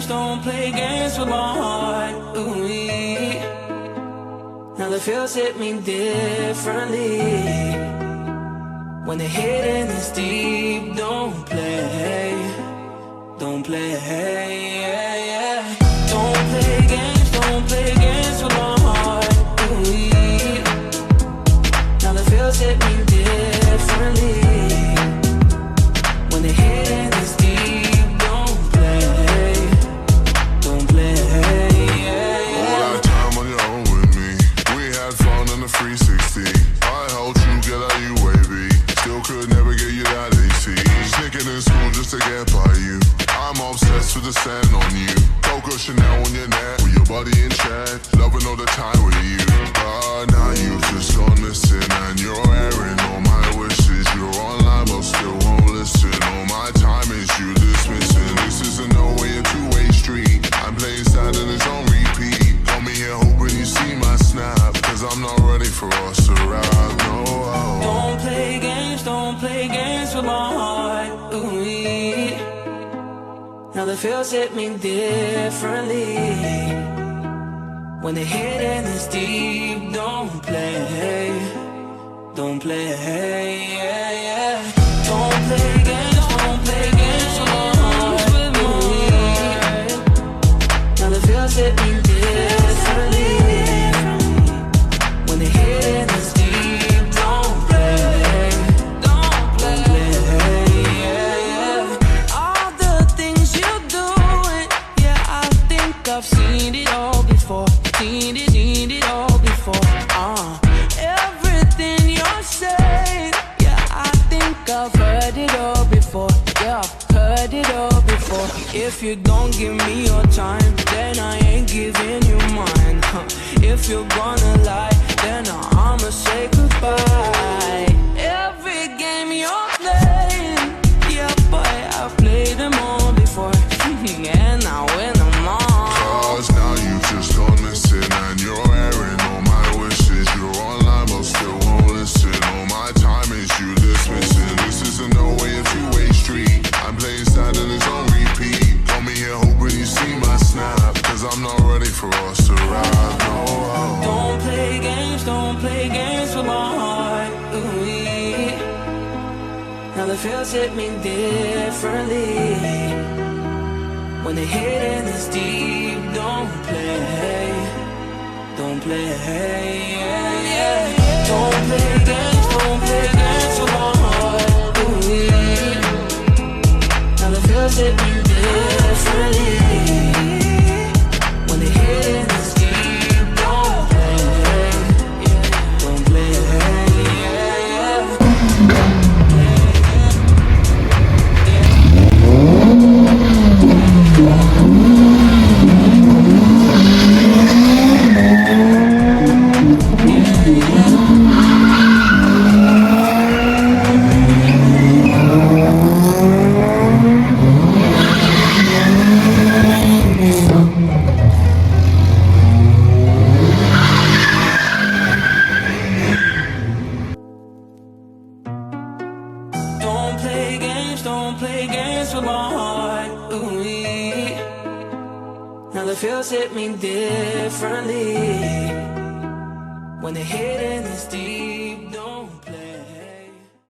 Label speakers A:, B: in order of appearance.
A: don't play games with my heart. Ooh-wee. Now the feels hit me differently. When the hidden is deep, don't play, don't play, yeah, yeah. Don't play games with my heart. Ooh-wee. Now the feels hit me differently. When the hidden is deep, don't play, yeah, yeah.
B: All that time on your own with me, we had fun on the 360. I helped you get out you wavy, still could never get you that AC. Sneaking in school just to get by you. I'm obsessed with the sand on you. Coco Chanel on your neck, with your body in check. Loving all the time with you. But now you've just gone missing, and you're airing all my wishes. You're online but still won't listen. All my time is you dismissing. This isn't no way a two-way street. I'm playing sad and it's on repeat. Got me here hoping you see my snap, cause I'm not ready for us to ride, no.
A: Don't play games with my heart. Ooh-wee. Now the feels hit me differently. When the hidden is deep, don't play, yeah, yeah. Don't play games with my heart. Ooh-wee. Now the feels hit me differently. When the hidden is deep, don't play, yeah, yeah. All the things you're doing, yeah, I think I've seen it all before. Seen it all before. Everything you're saying, yeah, I think I've heard it all before. Yeah, I've heard it all before. If you don't give me your time, then I ain't giving you mine. If you're gonna lie, then I'ma say goodbye. Every game you're playing, yeah, boy, I've played them all before. And I win them all.
B: Cause now you've just gone missing, and you're airing all my wishes. You're online but still won't listen. All my time is you dismissing. This isn't no way a two-way street. I'm playing sad and it's on repeat. Got me here hoping you see my snap, cause I'm not ready for us to ride, no.
A: Don't play games with my heart. Ooh-wee. Now the feels hit me differently. When the hidden is deep, don't play, yeah, yeah. Don't play games with my heart. Ooh-wee. Now the feels hit me differently. When the hidden is deep, don't play, yeah, yeah. Don't play games with my heart. Ooh-wee. Now the feels hit me differently. When the hidden is deep.